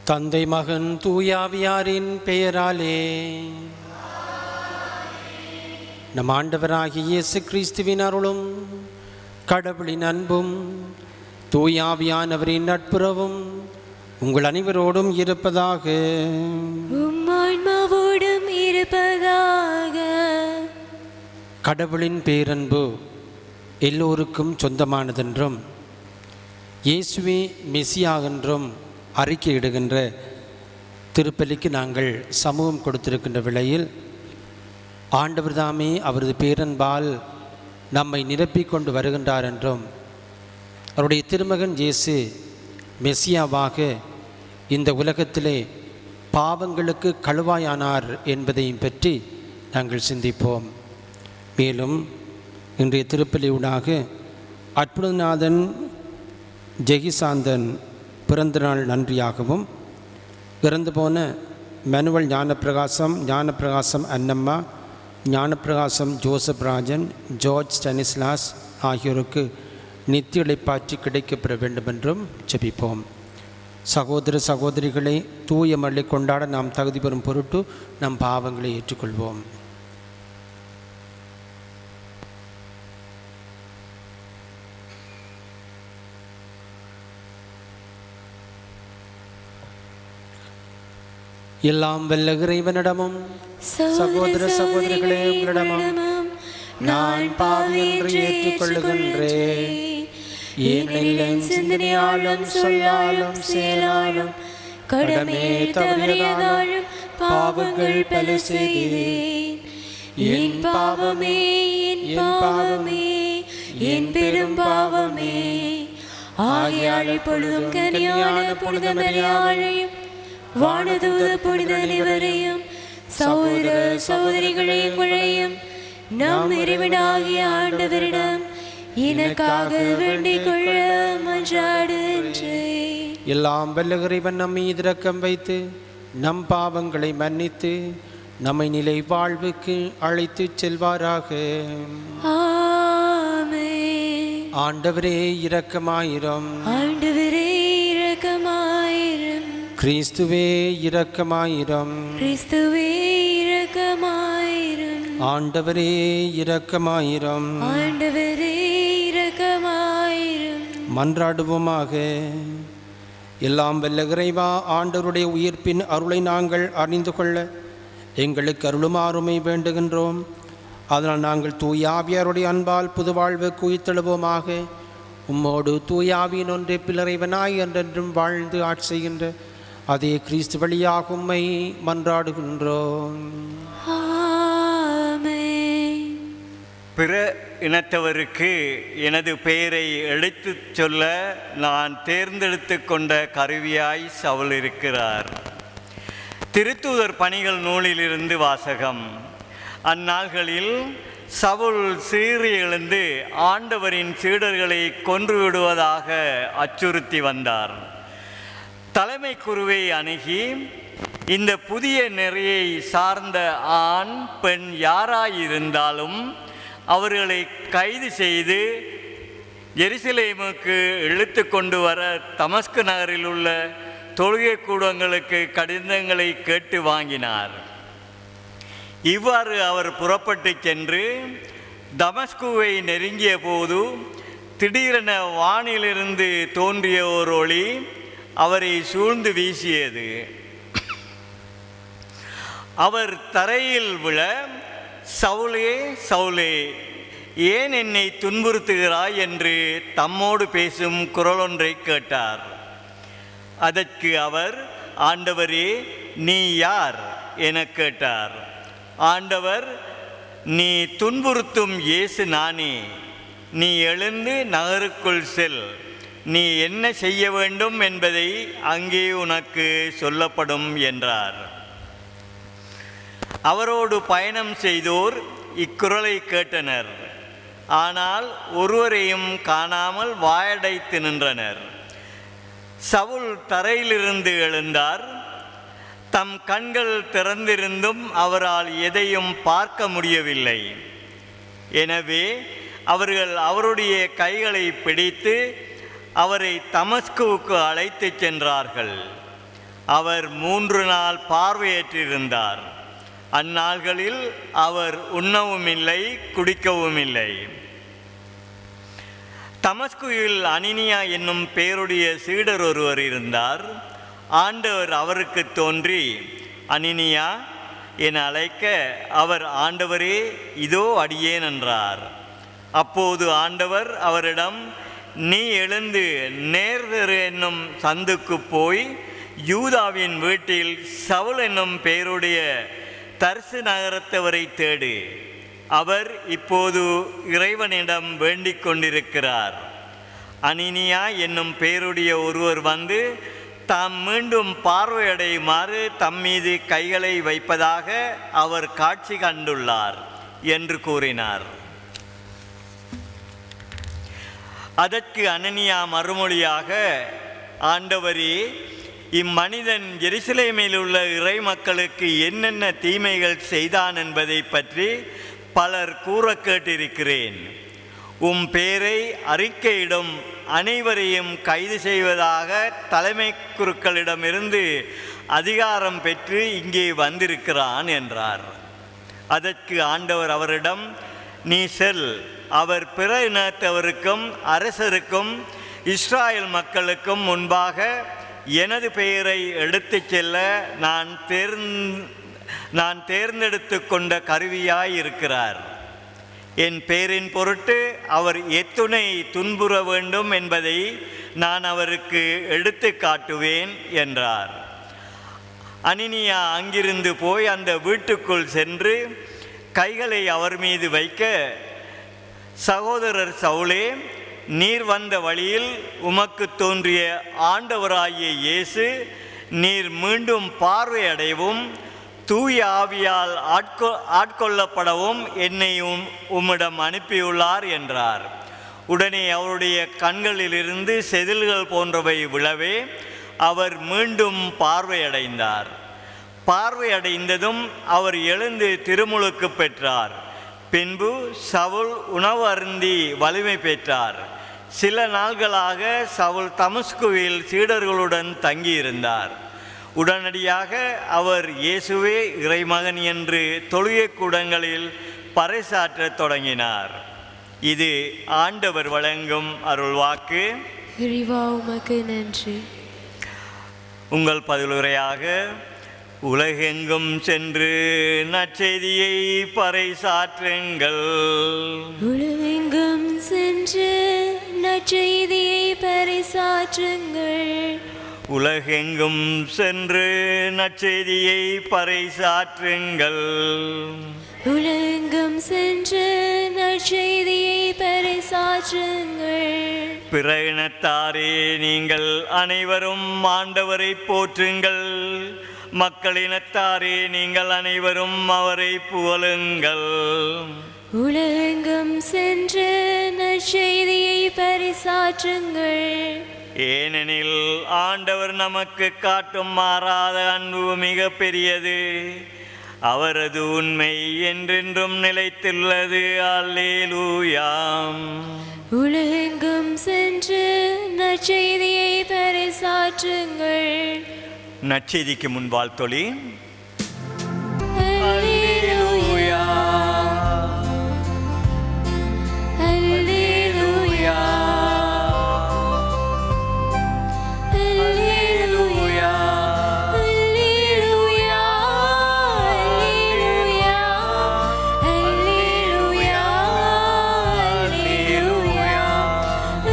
தந்தை மகன் தூயாவியாரின் பெயராலே. நம் ஆண்டவராகிய இயேசு கிறிஸ்துவின் அருளும் கடவுளின் அன்பும் தூயாவியானவரின் நட்புறவும் உங்கள் அனைவரோடும் இருப்பதாக. உம்மான்மாவோடும் இருப்பதாக. கடவுளின் பேரன்பு எல்லோருக்கும் சொந்தமானதென்றும் இயேசுவே மெசியா என்றும் அறிக்கையிடுகின்ற திருப்பலிக்கு நாங்கள் சமூகம் கொடுத்திருக்கின்ற வேளையில் ஆண்டவர் தாமே அவரது பேரன்பால் நம்மை நிரப்பிக் கொண்டு வருகின்றார் என்றும் அவருடைய திருமகன் இயேசு மெசியாவாக இந்த உலகத்திலே பாவங்களுக்கு கழுவாயானார் என்பதையும் பற்றி நாங்கள் சிந்திப்போம். மேலும் இன்றைய திருப்பலியூடாக அற்புதநாதன் ஜெகிசாந்தன் பிறந்தநாள் நன்றியாகவும், இறந்து போன Manuel Gnanaprakasam Annamma, Gnanaprakasam Joseph Rajan, George Stanislaus ஆகியோருக்கு நித்திய இளைப்பாற்றி கிடைக்கப்பெற வேண்டும் என்றும் ஜெபிப்போம். சகோதர சகோதரிகளை தூய மழை கொண்டாட நாம் தகுதி பெறும் பொருட்டு நம் பாவங்களை ஏற்றுக்கொள்வோம். எல்லாம் வல்ல இறைவனிடமும் சகோதர சகோதரிகளே உங்களிடமும் நான் பாவி என்று ஏற்றுக்கொள்ளுகின்றேன். ஏனெனில் சிந்தனையாலும் சொல்லாலும் செயலாலும் கடமையை தவறியதாலும் பாவங்கள் பல செய்தேன். என் பாவமே, என் பாவமே, என் பெரும் பாவமே. ஆகையால் இப்பொழுதும் கனியான புனித மரியாதையும் வானதூத புனித அனைவரையும் சகோதர சகோதரிகளையும் உங்களையும் நம் இறைவனாகிய ஆண்டவரிடம் எனக்காக வேண்டிக் கொள்ள மன்றாடுகின்றேன். எல்லாம் வல்ல இறைவன் நம் மீது இரக்கம் வைத்து நம் பாவங்களை மன்னித்து நம்மை நிலை வாழ்வுக்கு அழைத்து செல்வாராக. ஆமென். ஆண்டவரே இரக்கமாயிரும். ஆண்டவரே இரக்கமாயிரும். கிறிஸ்துவே இரக்கமாயிரும். கிறிஸ்துவே இரக்கமாயிரும். ஆண்டவரே இரக்கமாயிரும். ஆண்டவரே இரக்கமாயிரும். மன்றாடுவோமாக. எல்லாம் வல்ல இறைவா, ஆண்டவருடைய உயிர்ப்பின் அருளை நாங்கள் அறிந்து கொள்ள எங்களுக்கு அருளுமாறுமை வேண்டுகின்றோம். அதனால் நாங்கள் தூயாவியாருடைய அன்பால் புது வாழ்வுக்கு உயிர்த்தெழுவோமாக. உம்மோடு தூயாவியின் ஒன்றே பிள்ளறைவனாய் என்றென்றும் வாழ்ந்து ஆட்சி செய்கின்ற அதே கிறிஸ்து வழியாக உம்மை மன்றாடுகின்றோம். ஆமென். பிற இனத்தவருக்கு எனது பெயரை எடுத்துச் சொல்ல நான் தேர்ந்தெடுத்து கொண்ட கருவியாய் சவுல் இருக்கிறார். திருத்தூதர் பணிகள் நூலிலிருந்து வாசகம். அந்நாள்களில் சவுல் சீறி எழுந்து ஆண்டவரின் சீடர்களை கொன்றுவிடுவதாக அச்சுறுத்தி வந்தார். தலைமை குருவை அணுகி, இந்த புதிய நெறியை சார்ந்த ஆண் பெண் யாராயிருந்தாலும் அவர்களை கைது செய்து எருசலேமுக்கு இழுத்து கொண்டு வர தமஸ்கு நகரில் உள்ள தொழுகை கூடங்களுக்கு கடிதங்களை கேட்டு வாங்கினார். இவ்வாறு அவர் புறப்பட்டு சென்று தமஸ்குவை நெருங்கிய போது திடீரென வானிலிருந்து தோன்றிய ஓர் ஒளி அவரை சூழ்ந்து வீசியது. அவர் தரையில் விழ, சவுலே சவுலே, ஏன் என்னை துன்புறுத்துகிறாய் என்று தம்மோடு பேசும் குரலொன்றை கேட்டார். அதற்கு அவர், ஆண்டவரே நீ யார் என கேட்டார். ஆண்டவர், நீ துன்புறுத்தும் இயேசு நானே. நீ எழுந்து நகருக்குள் செல். நீ என்ன செய்ய வேண்டும் என்பதை அங்கே உனக்கு சொல்லப்படும் என்றார். அவரோடு பயணம் செய்தோர் இக்குரலை கேட்டனர். ஆனால் ஒருவரையும் காணாமல் வாயடைத்து நின்றனர். சவுல் தரையிலிருந்து எழுந்தார். தம் கண்கள் திறந்திருந்தும் அவரால் எதையும் பார்க்க முடியவில்லை. எனவே அவர்கள் அவருடைய கைகளை பிடித்து அவரை தமஸ்குவுக்கு அழைத்து சென்றார்கள். அவர் 3 நாள் பார்வையற்றிருந்தார். அந்நாள்களில் அவர் உண்ணவும் இல்லை, குடிக்கவும் இல்லை. தமஸ்குவில் அனினியா என்னும் பெயருடைய சீடர் ஒருவர் இருந்தார். ஆண்டவர் அவருக்கு தோன்றி, அனினியா என அழைக்க, அவர், ஆண்டவரே, இதோ அடியேன் என்றார். அப்போது ஆண்டவர் அவரிடம், நீ எழுந்து நேர்தரு என்னும் சந்துக்கு போய் யூதாவின் வீட்டில் சவுல் என்னும் பெயருடைய தர்சு நகரத்தவரை தேடு. அவர் இப்போது இறைவனிடம் வேண்டிக் கொண்டிருக்கிறார். அனினியா என்னும் பெயருடைய ஒருவர் வந்து தாம் மீண்டும் பார்வையடையுமாறு தம்மீது கைகளை வைப்பதாக அவர் காட்சி கண்டுள்ளார் என்று கூறினார். அதற்கு அனனியா மறுமொழியாக, ஆண்டவரே, இம்மனிதன் எருசலேமில் உள்ள இறை மக்களுக்கு என்னென்ன தீமைகள் செய்தான் என்பதை பற்றி பலர் கூற கேட்டிருக்கிறேன். உம் பேரை அறிக்கையிடும் அனைவரையும் கைது செய்வதாக தலைமை குருக்களிடமிருந்து அதிகாரம் பெற்று இங்கே வந்திருக்கிறான் என்றார். அதற்கு ஆண்டவர் அவரிடம், நீ செல், அவர் பிற இனத்தவருக்கும் அரசருக்கும் இஸ்ராயல் மக்களுக்கும் முன்பாக எனது பெயரை எடுத்துச் செல்ல நான் தேர்ந்தெடுத்து கொண்ட கருவியாய் இருக்கிறார். என் பெயரின் பொருட்டு அவர் எத்துணை துன்புற வேண்டும் என்பதை நான் அவருக்கு எடுத்து காட்டுவேன் என்றார். அனினியா அங்கிருந்து போய் அந்த வீட்டுக்குள் சென்று கைகளை அவர் மீது வைக்க, சகோதரர் சவுலே, நீர் வந்த வழியில் உமக்கு தோன்றிய ஆண்டவராகிய இயேசு நீர் மீண்டும் பார்வையடையவும் தூய ஆவியால் ஆட்கொள்ளப்படவும் என்னை உம்மிடம் அனுப்பியுள்ளார் என்றார். உடனே அவருடைய கண்களிலிருந்து செதில்கள் போன்றவை விழவே அவர் மீண்டும் பார்வையடைந்தார். பார்வையடைந்ததும் அவர் எழுந்து திருமுழுக்கு பெற்றார். பின்பு சவுல் உணவு அருந்தி வலிமை பெற்றார். சில நாள்களாக சவுல் தமஸ்குவில் சீடர்களுடன் தங்கியிருந்தார். உடனடியாக அவர் இயேசுவே இறைமகன் என்று தொழுகை கூடங்களில் பறைசாற்றத் தொடங்கினார். இது ஆண்டவர் வழங்கும் அருள்வாக்கு. இறைவா உமக்கு நன்றி. உங்கள் பதிலுரையாக, உலகெங்கும் சென்று நற்செய்தியை பறைசாற்றுங்கள். உலகெங்கும் சென்று நற்செய்தியை பறைசாற்றுங்கள். உலகெங்கும் சென்று நற்செய்தியை பறைசாற்றுங்கள். உலகெங்கும் சென்று நற்செய்தியை பறைசாற்றுங்கள். பிற இனத்தாரே, நீங்கள் அனைவரும் ஆண்டவரை போற்றுங்கள். மக்களினத்தாரே, நீங்கள் அனைவரும் அவரை புகழுங்கள். உலகெங்கும் சென்று நற்செய்தியை பறைசாற்றுங்கள். ஏனெனில் ஆண்டவர் நமக்கு காட்டும் மாறாத அன்பு மிக பெரியது. அவரது உண்மை என்றென்றும் நிலைத்துள்ளது. அல்லேலூயா. உலகெங்கும் சென்று நற்செய்தியை பறைசாற்றுங்கள். நற்செய்திக்கு முன் வாழ்த்தொலி. அல்லேலூயா, அல்லேலூயா, அல்லேலூயா, அல்லேலூயா, அல்லேலூயா,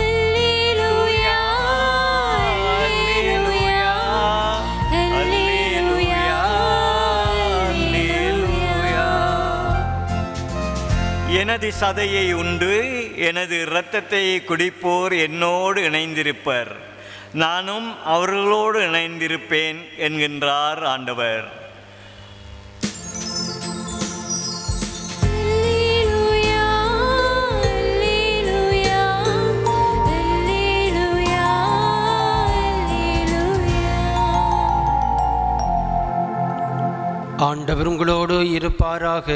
அல்லேலூயா, அல்லேலூயா, அல்லேலூயா, அல்லேலூயா. எனது சதையை உண்டு எனது இரத்தத்தை குடிப்போர் என்னோடு இணைந்திருப்பர், நானும் அவர்களோடு இணைந்திருப்பேன் என்கின்றார் ஆண்டவர். அல்லேலூயா, அல்லேலூயா, அல்லேலூயா, அல்லேலூயா. ஆண்டவர் உங்களோடு இருப்பாராக.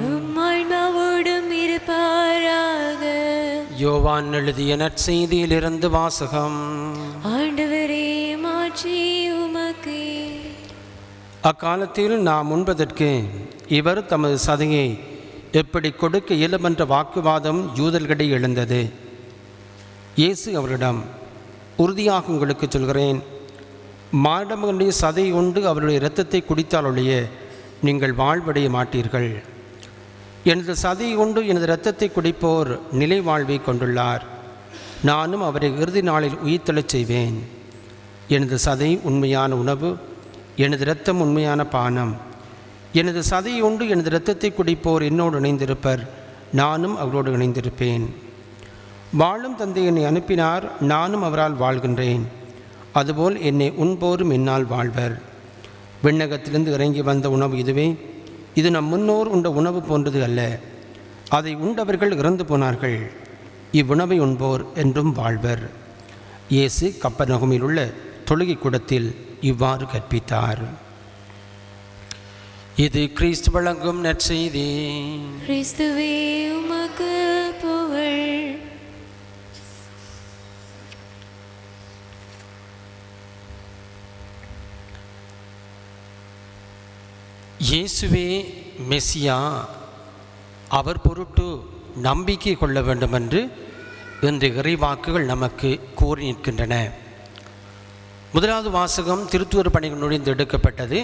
உம் ஆன்மாவோடும் இருப்பாராக. யோவான் எழுதிய நற்செய்தியிலிருந்து வாசகம். ஆண்டவரே, மாற்றி உமக்கு அக்காலத்தில் நாம் உண்பதற்கு இவர் தமது சதையை எப்படி கொடுக்க இயலுமென்ற வாக்குவாதம் யூதர்களிடையே எழுந்தது. இயேசு அவரிடம், உறுதியாக உங்களுக்கு சொல்கிறேன், மானிடமகனுடைய சதை உண்டு அவருடைய இரத்தத்தை குடித்தாலொழிய நீங்கள் வாழ்வடைய மாட்டீர்கள். எனது சதை கொண்டு எனது இரத்தத்தை குடிப்போர் நிலை வாழ்வை கொண்டுள்ளார். நானும் அவரை இறுதி நாளில் உயிர்த்தெழச் செய்வேன். எனது சதை உண்மையான உணவு, எனது இரத்தம் உண்மையான பானம். எனது சதை உண்டு எனது இரத்தத்தை குடிப்போர் என்னோடு இணைந்திருப்பர், நானும் அவரோடு இணைந்திருப்பேன். வாழும் தந்தை என்னை அனுப்பினார், நானும் அவரால் வாழ்கின்றேன். அதுபோல் என்னை உண்போரும் என்னால் வாழ்வர். விண்ணகத்திலிருந்து இறங்கி வந்த உணவு இதுவே. இது நம் முன்னோர் உண்ட உணவு போன்றது அல்ல. அதை உண்டவர்கள் இறந்து போனார்கள். இவ்வுணவை உண்போர் என்றும் வாழ்வர். இயேசு கப்பர்நகூமில் உள்ள தொழுகை கூடத்தில் இவ்வாறு கற்பித்தார். இது கிறிஸ்து வழங்கும் நற்செய்தி. கிறிஸ்துவே உமக்கு புகழ். இயேசுவே மெசியா, அவர் பொருட்டு நம்பிக்கை கொள்ள வேண்டுமென்று இன்று இறைவாக்குகள் நமக்கு கூறி நிற்கின்றன. முதலாவது வாசகம் திருத்துவர் பணிகள் நுழைந்து எடுக்கப்பட்டது.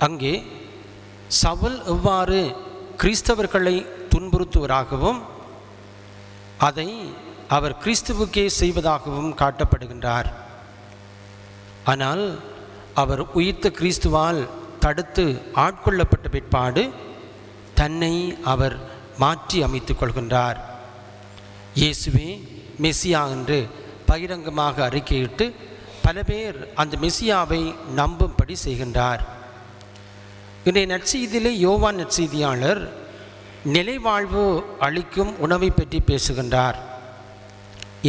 அங்கே சவுல் எவ்வாறு கிறிஸ்தவர்களை துன்புறுத்துவராகவும் அதை அவர் கிறிஸ்துவுக்கே செய்வதாகவும் காட்டப்படுகின்றார். ஆனால் அவர் உயிர்த்த கிறிஸ்துவால் தடுத்து ஆட்கொள்ளப்பட்ட பிற்பாடு தன்னை அவர் மாற்றி அமைத்துக் கொள்கின்றார். இயேசுவே மெசியா என்று பகிரங்கமாக அறிக்கையிட்டு பல பேர் அந்த மெசியாவை நம்பும்படி செய்கின்றார். இன்றைய நற்செய்தியிலே யோவான் நற்செய்தியாளர் நிலைவாழ்வு அளிக்கும் உணவை பற்றி பேசுகின்றார்.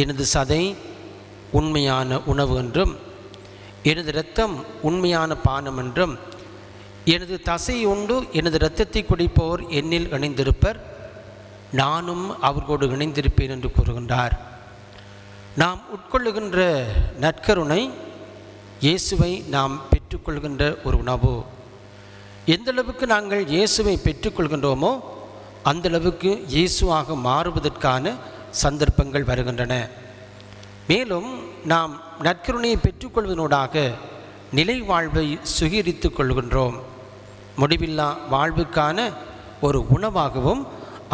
எனது சதை உண்மையான உணவு என்றும், எனது இரத்தம் உண்மையான பானம் என்றும், எனது தசை உண்டு எனது இரத்தத்தை குடிப்போர் என்னில் இணைந்திருப்பர், நானும் அவர்களோடு இணைந்திருப்பேன் என்று கூறுகின்றார். நாம் உட்கொள்ளுகின்ற நற்கருணை இயேசுவை நாம் பெற்றுக்கொள்கின்ற ஒரு உணவு. எந்தளவுக்கு நாங்கள் இயேசுவை பெற்றுக்கொள்கின்றோமோ அந்தளவுக்கு இயேசுவாக மாறுவதற்கான சந்தர்ப்பங்கள் வருகின்றன. மேலும் நாம் நற்கருணையை பெற்றுக்கொள்வதனூடாக நிலை வாழ்வை சுகீரித்து கொள்கின்றோம். முடிவில்லா வாழ்வுக்கான ஒரு உணவாகவும்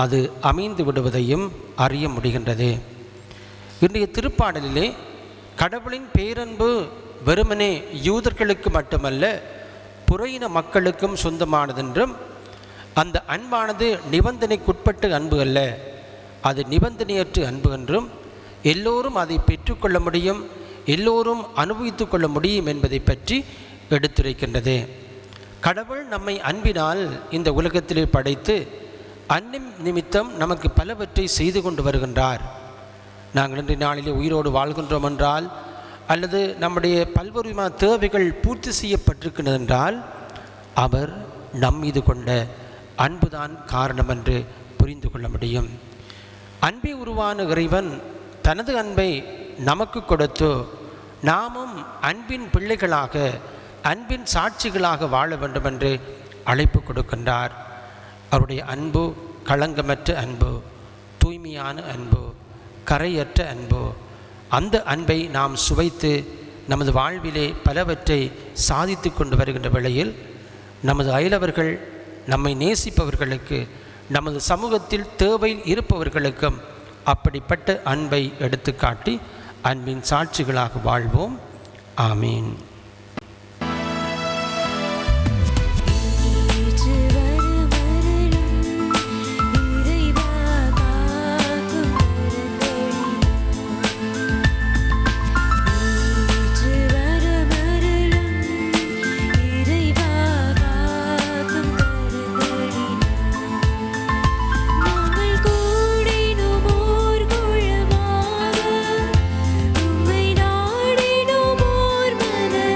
அது அமைந்து விடுவதையும் அறிய முடிகின்றது. இன்றைய திருப்பாடலிலே கடவுளின் பேரன்பு வெறுமனே யூதர்களுக்கு மட்டுமல்ல, புறையின மக்களுக்கும் சொந்தமானதென்றும், அந்த அன்பானது நிபந்தனைக்குட்பட்ட அன்பு அல்ல, அது நிபந்தனையற்ற அன்பு என்றும், எல்லோரும் அதை பெற்றுக்கொள்ள முடியும், எல்லோரும் அனுபவித்து கொள்ள முடியும் என்பதை பற்றி எடுத்துரைக்கின்றது. கடவுள் நம்மை அன்பினால் இந்த உலகத்திலே படைத்து அன்பின் நிமித்தம் நமக்கு பலவற்றை செய்து கொண்டு வருகின்றார். நாங்கள் இன்றைய நாளிலே உயிரோடு வாழ்கின்றோம் என்றால், அல்லது நம்முடைய பல்வேறு தேவைகள் பூர்த்தி செய்யப்பட்டிருக்கின்றது என்றால், அவர் நம் மீது கொண்ட அன்புதான் காரணம் என்று புரிந்து கொள்ள முடியும். அன்பை உருவான இறைவன் தனது அன்பை நமக்கு கொடுத்து நாமும் அன்பின் பிள்ளைகளாக, அன்பின் சாட்சிகளாக வாழ வேண்டும் என்று அழைப்பு கொடுக்கின்றார். அவருடைய அன்பு களங்கமற்ற அன்பு, தூய்மையான அன்பு, கரையற்ற அன்பு. அந்த அன்பை நாம் சுவைத்து நமது வாழ்விலே பலவற்றை சாதித்து கொண்டு வருகின்ற வேளையில், நமது அயலவர்கள், நம்மை நேசிப்பவர்களுக்கு, நமது சமூகத்தில் தேவையில் இருப்பவர்களுக்கும் அப்படிப்பட்ட அன்பை எடுத்துக்காட்டி அன்பின் சாட்சிகளாக வாழ்வோம். ஆமீன். உம்மை நாடினோம் ஓர் மனதாக.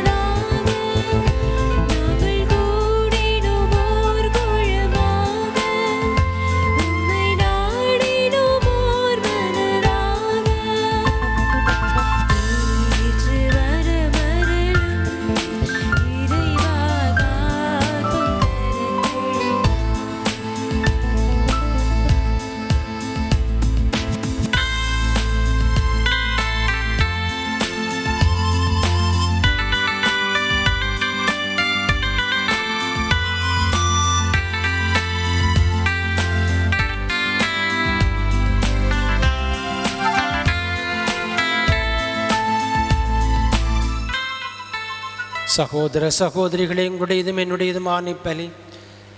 சகோதர சகோதரிகளே, உங்களுடையதும் என்னுடையதுமான இப்பலி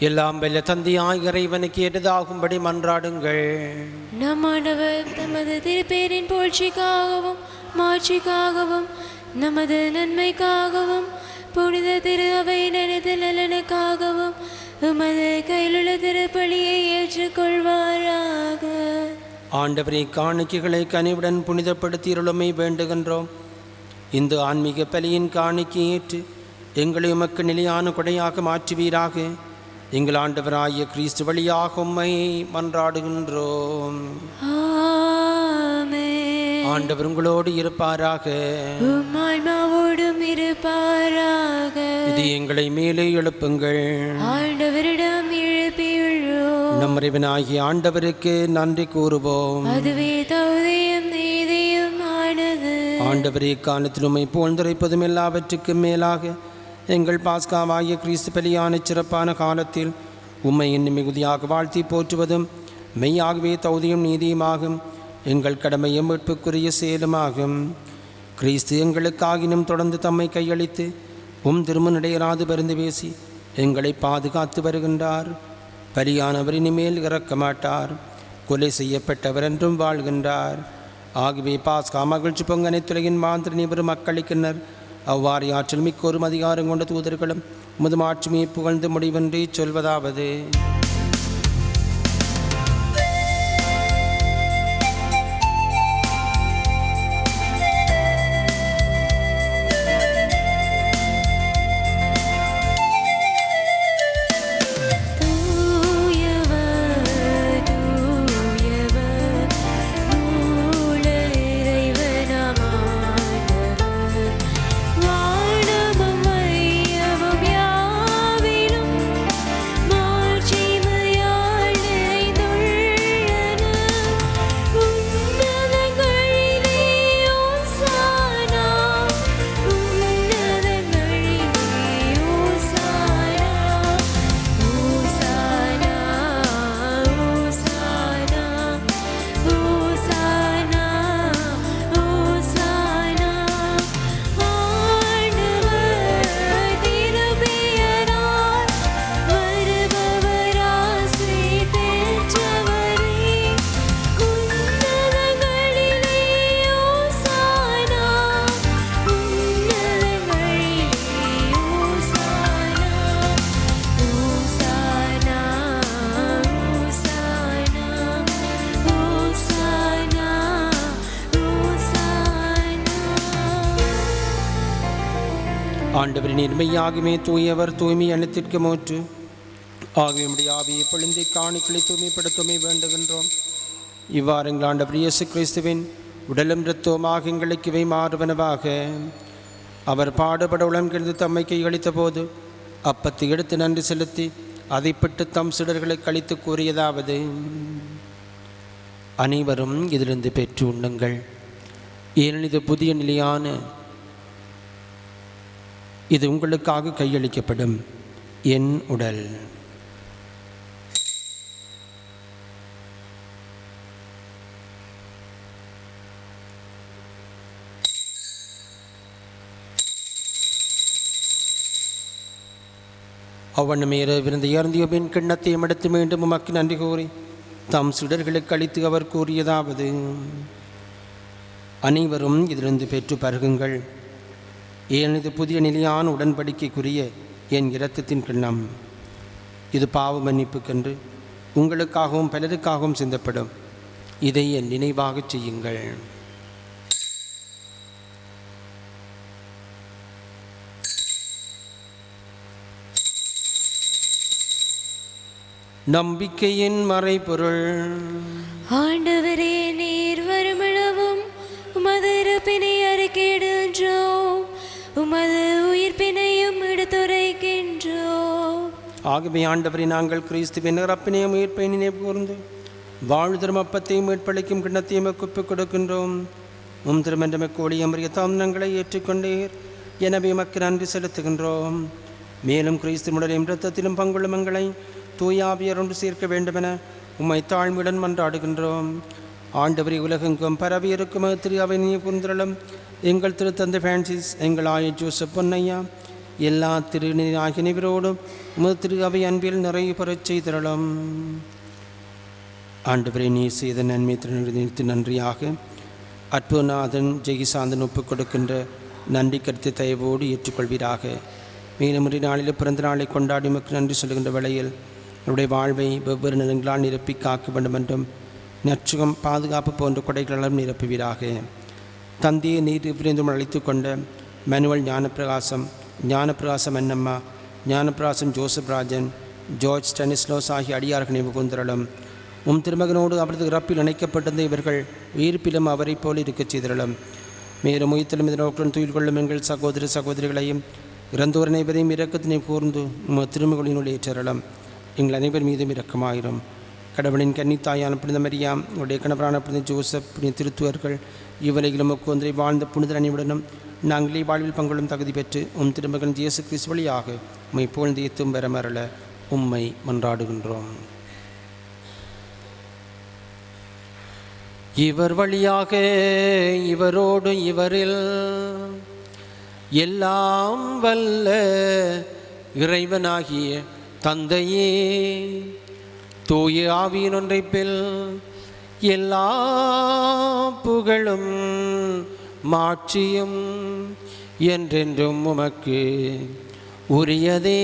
எல்லாம் வல்ல தந்தையாய் இறைவனுக்கு ஏற்றதாகும்படி மன்றாடுங்கள். நம் ஆண்டவர் தமது திருப்பேரின் புகழ்ச்சிக்காகவும் மாட்சிக்காகவும் நமது நன்மைக்காகவும் புனித திரு அவை நினைத்த நலனுக்காகவும் உமது கையிலுள்ள திருப்பலியை ஏற்றுக்கொள்வாராக. ஆண்டவரை காணிக்கைகளை கனிவுடன் புனிதப்படுத்தியுள்ளமை வேண்டுகின்றோம். இந்த ஆன்மீக பலியின் காணிக்கை ஏற்று எங்களை உமக்கு நிலையான கொடையாக மாற்றுவீராக. எங்கள் ஆண்டவராகிய கிறிஸ்து வழியாக உம்மை மன்றாடுகின்றோம். ஆமென். ஆண்டவர் உங்களோடு இருப்பாராக. உம் ஆன்மாவோடும் இருப்பாராக. இது எங்களை மேலே எழுப்புங்கள். ஆண்டவரிடம் எழுப்பியுள்ளோம். நம் இறைவனாகிய ஆண்டவருக்கு நன்றி கூறுவோம். அதுவே தகுதியும் நீதியும் ஆனது. ஆண்டவரே, காலத்தில் உம்மை புகழ்ந்துரைப்பதும் எல்லாவற்றுக்கும் மேலாக எங்கள் பாஸ்காவாகிய கிறிஸ்து பலியான சிறப்பான காலத்தில் உம்மை இன்னும் மிகுதியாக வாழ்த்தி போற்றுவதும் மெய்யாகவே தகுதியும் நீதியுமாகும். எங்கள் கடமையும் மீட்புக்குரிய செயலுமாகும். கிறிஸ்து எங்களுக்காகினும் தொடர்ந்து தம்மை கையளித்து திருமணிடையராது பரிந்து பேசி எங்களை பாதுகாத்து வருகின்றார். பலியானவர் இனிமேல் இறக்க மாட்டார். கொலை செய்யப்பட்டவர் என்றும் வாழ்கின்றார். ஆகவே பாஸ்கா மகிழ்ச்சி பொங்க அனைத்துலகின் மாந்திர நிபுணர் மக்களுக்கினர் அவ்வாறு ஆற்றல் மிக்கோரும் அதிகாரம் கொண்ட தூதர்களும் உமது மாட்சிமையை புகழ்ந்து முடிவின்றி சொல்வதாவது: ஆண்டவரின் நேர்மையாகவே தூயவர், தூய்மை அனைத்திற்கு மூற்று. ஆகவே உம்முடைய ஆவியை பொழிந்தை காணிக்களை தூய்மைப்படுத்தவே வேண்டுகின்றோம். இவ்வாறு எங்கள் ஆண்டவர் இயேசு கிறிஸ்துவின் உடலும் இரத்தமாக எங்களுக்கு இவை மாறுவனவாக. அவர் பாடுபட உளம்கிழந்து தம்மை கையளித்த போது அப்பத்தை எடுத்து நன்றி செலுத்தி அதை பெற்று தம் சிடர்களை கழித்து கூறியதாவது: அனைவரும் இதிலிருந்து பெற்று உண்ணுங்கள், ஏனெனில் இது புதிய நிலையான இது உங்களுக்காக கையளிக்கப்படும் என் உடல். அவ்வண்ணமேற விருந்த இறந்தியபின் கிண்ணத்தையும் எடுத்து மீண்டும் உமக்கு நன்றி கூறி தம் சுடர்களுக்கு அளித்து அவர் கூறியதாவது: அனைவரும் இதிலிருந்து பெற்று பருகுங்கள், ஏன் இது புதிய நிலையான உடன்படிக்கைக்குரிய என் இரத்தத்தின் கிண்ணம். இது பாவ மன்னிப்புக்கென்று உங்களுக்காகவும் பலருக்காகவும் சிந்தப்படும். இதை என் நினைவாக செய்யுங்கள். நம்பிக்கையின் மறைபொருள். ஆண்டவரே, நீர் வருமளவும் உமது இருப்பினை அறிக்கையிடுகின்றோம், உமது உயிர்ப்பினையும் எடுத்துரைக்கின்றோம். ஆகவே ஆண்டவரை, நாங்கள் கிறிஸ்துவின் இறப்பினையும் உயிர்ப்பை நினைவு கூர்ந்து வாழ்தரும் அப்பத்தையும் மீட்பளிக்கும் கிண்ணத்தையும் ஒப்புக் கொடுக்கின்றோம். திருமன்றமை கோழி அமரிய தாமனங்களை ஏற்றுக்கொண்டீர், எனவே மக்கு நன்றி செலுத்துகின்றோம். மேலும் கிறிஸ்து உடலையும் இரத்தத்திலும் பங்குள்ள மங்களை தூயாவியர் ஒன்று சேர்க்க வேண்டுமென உம்மை தாழ்மையுடன் மன்றாடுகின்றோம். ஆண்டவரை, உலகெங்கும் பரவியிருக்கும் திரு அவை புந்திரலும் எங்கள் திருத்தந்தை பிரான்சிஸ், எங்கள் ஆய ஜோசப் பொன்னையா, எல்லா திருநீராகிய நிவரோடும் உமது திரு அவை அன்பில் நிறைவு பெறச் செய்திரளும். ஆண்டவரே, நீர் செய்த நன்மை திருநிறுத்தி நன்றியாக அற்புதநாதன் ஜெகிசாந்தன் ஒப்புக் கொடுக்கின்ற நன்றி கருத்தை தயவோடு ஏற்றுக்கொள்வீராக. மேலும் ஒரு நாளில் பிறந்த நாளை கொண்டாடி மக்கள் நன்றி சொல்கின்ற வேளையில் அவருடைய வாழ்வை வெவ்வேறு நிறங்களால் நிரப்பி காக்க வேண்டும் என்றும் நற்சுகம் பாதுகாப்பு போன்ற கொடைகளாலும் நிரப்புவீராக. தந்தையை நீர் விரைந்தும் அழைத்து கொண்ட Manuel Gnanaprakasam Annamma, Gnanaprakasam Joseph Rajan, George Stanislaus ஆகிய அடியார்கள் நினைவு கூர்ந்தரலும். திருமகனோடு அவரது இறப்பில் இணைக்கப்பட்டிருந்த இவர்கள் உயிர்ப்பிலும் அவரை போல் இருக்கச் செய்திரலும். மேலும் உயிர்த்தலும் இதனோக்களும் துயில் கொள்ளும் எங்கள் சகோதரிகளையும் இறந்தோர் அனைவரையும் இரக்கத்தினை கூர்ந்து திருமகளினுள் ஏற்றரலும். எங்கள் அனைவர் மீதும் இரக்கமாயிரும். கடவுளின் கன்னித்தாயான புனித மரியாம், உடைய கணவரான புனித ஜோசப், புனித திருத்துவர்கள் இவ்வுலகிலும் ஒன்றை வாழ்ந்த புனிதர் அனைவருடனும் நாங்களே வாழ்வில் பங்கொள்ளும் தகுதி பெற்று திருமகன் இயேசு கிறிஸ்து வழியாக உம்மை புகழ்ந்து ஏத்தும் பெறமரல உம்மை மன்றாடுகின்றோம். இவர் வழியாக இவரோடு இவரில் எல்லாம் வல்ல இறைவனாகிய தந்தையே, தூய ஆவியின் ஒன்றைப்பில் எல்லா புகழும் மாட்சியும் என்றென்றும் உமக்கு உரியதே.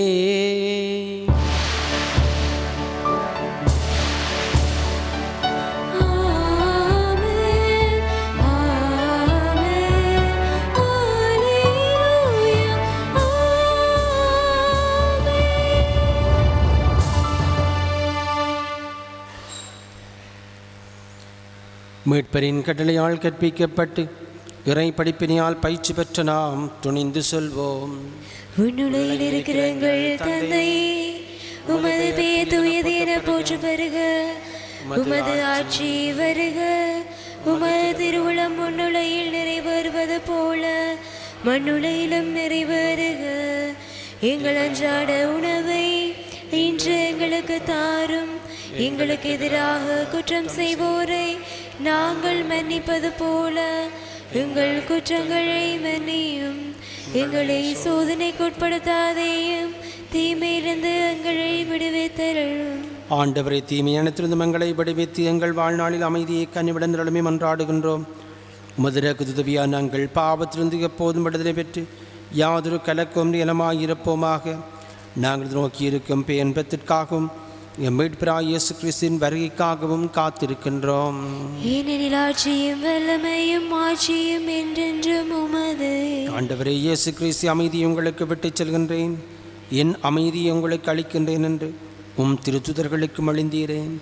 மீட்பரின் கட்டளையால் கற்பிக்கப்பட்டு இறை படிப்பினையால் பயிற்சி பெற்ற நாம் துணிந்து சொல்வோம். விண்ணுலகில் இருக்கிற எங்கள் தந்தையே, உமது பெயர் தூயது என போற்று பெறுக. உமது ஆட்சி வருக. உமது திருவுளம் விண்ணுலகில் நிறைவேறுவது போல மண்ணுலகிலும் நிறைவேறுக. எங்கள் அன்றாட உணவை இன்று எங்களுக்கு தாரும். எங்களுக்கு எதிராக குற்றம் செய்வோரை நாங்கள் மன்னிப்பது போல எங்கள் குற்றங்களை மன்னியும். எங்களை சோதனைக்குட்படுத்தாதேயும், தீமையிலிருந்து எங்களை விடுவித்தருளும். ஆண்டவரை, தீமையானத்திலிருந்து எங்களை விடுவித்து எங்கள் வாழ்நாளில் அமைதியை கனிவுடன் நிலைமை மன்றாடுகின்றோம். உமதிற்கு உதவியாக நாங்கள் பாவத்திலிருந்து எப்போதும் விடுதலை பெற்று யாதொரு கலக்கம் இனமாயிருப்போமாக. நாங்கள் நோக்கியிருக்கும் பேன்பத்திற்காகவும் மீட்பராகிய இயேசு கிறிஸ்துவின் வருகைக்காகவும் காத்திருக்கின்றோம். ஏனெனில் ஆட்சியும் வல்லமையும் ஆட்சியும் என்றென்றும் உமது. ஆண்டவரே இயேசு கிறிஸ்து, அமைதியை உங்களுக்கு விட்டுச் செல்கின்றேன், என் அமைதியை உங்களுக்கு அளிக்கின்றேன் என்று திருத்துதர்களுக்கு மொழிந்தீரேன்.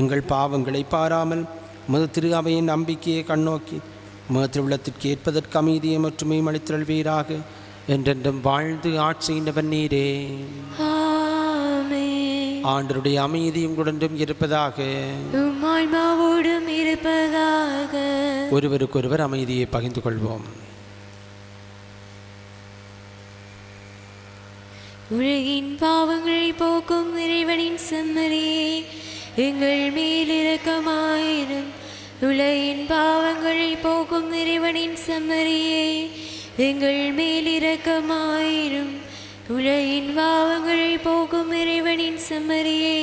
எங்கள் பாவங்களை பாராமல் உமது திரு அவையின் நம்பிக்கையை கண்ணோக்கி உமது திருவுளத்திற்கு ஏற்பதற்கு அமைதியை மற்றுமே அளித்தல்வீராக. என்றென்றும் வாழ்ந்து ஆட்சியினவன் நீரே. ஆண்டருடைய அமைதி உங்களுடன் இருப்பதாக, ஆன்மாவோடும் இருப்பதாக. ஒருவருக்கொருவர் அமைதியை பகிர்ந்து கொள்வோம். உலகின் பாவங்களை போக்கும் இறைவனின் செம்மறியே, எங்கள் மேல் இரக்கமாயிரும். உலகின் பாவங்களை போக்கும் இறைவனின் செம்மறியே, எங்கள் மேல் இரக்கமாயிரும். உலகின் பாவங்களை போக்கும் இறைவனின் செம்மறியே,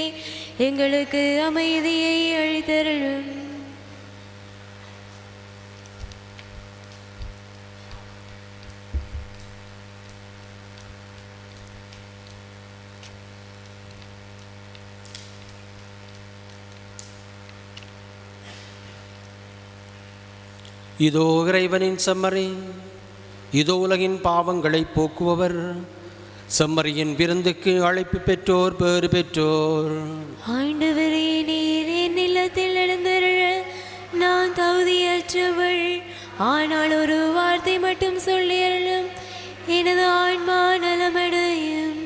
எங்களுக்கு அமைதியை அளித்தருளும். இதோ இறைவனின் செம்மறி, இதோ உலகின் பாவங்களை போக்குபவர். செம்மறியின் விருந்துக்கு அழைப்பு பெற்றோர் பேறு பெற்றோர். ஆண்டவரே, நீர் என் இல்லத்தில் எழுந்தருள நான் தகுதியற்றவள். ஆனால் ஒரு வார்த்தை மட்டும் சொல்லியருளும், எனது ஆன்மா நலமடையும்.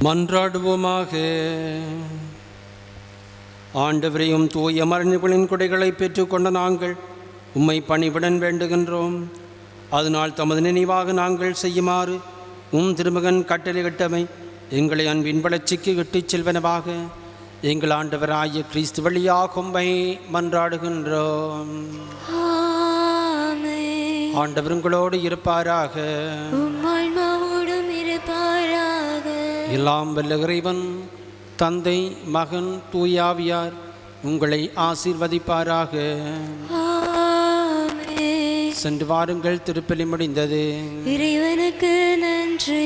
மன்றாடுவோமாக. ஆண்டவரையும் தூய மறைவுகளின் கொடைகளை பெற்றுக்கொண்ட நாங்கள் உம்மை பணிவுடன் வேண்டுகின்றோம். அதனால் தமது நினைவாக நாங்கள் செய்யுமாறு திருமகன் கட்டளையிட்டமை எங்களை அன்பின் வளர்ச்சிக்கு இட்டுச் செல்வனவாக எங்கள் ஆண்டவராகிய கிறிஸ்து வழியாக உம்மை மன்றாடுகின்றோம். ஆண்டவர் உங்களோடு இருப்பாராக. எல்லாம் வல்ல இறைவன் தந்தை, மகன், தூயாவியார் உங்களை ஆசீர்வதிப்பாராக. சென்று வாருங்கள், திருப்பலி முடிந்தது. இறைவனுக்கு நன்றி.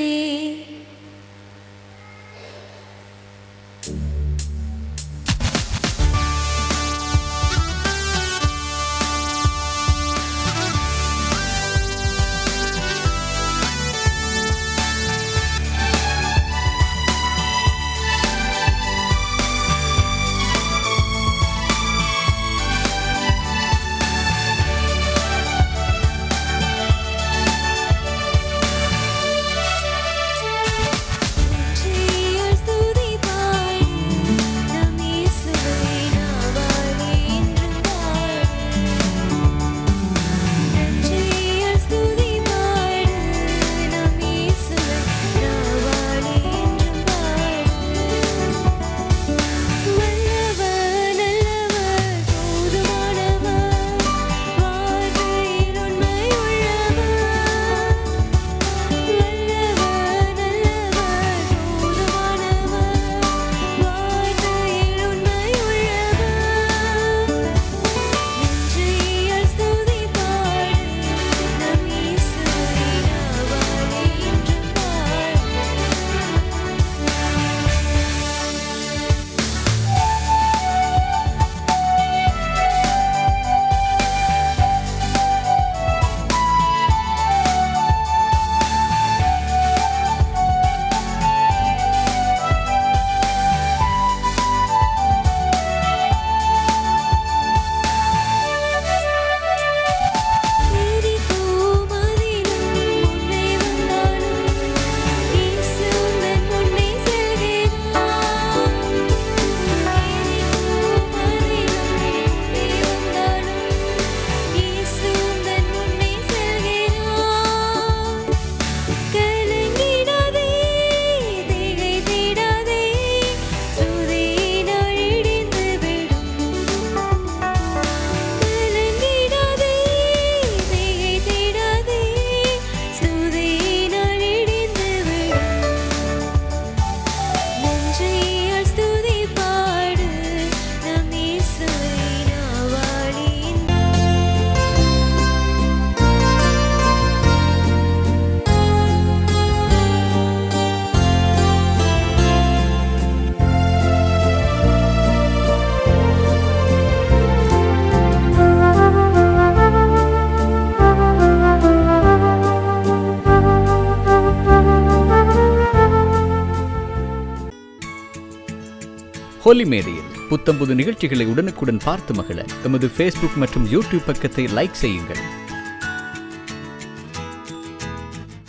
ஹோலி மேடையில் புத்தம்புது நிகழ்ச்சிகளை உடனுக்குடன் பார்த்து மகிழ எமது ஃபேஸ்புக் மற்றும் யூடியூப் பக்கத்தை லைக் செய்யுங்கள்.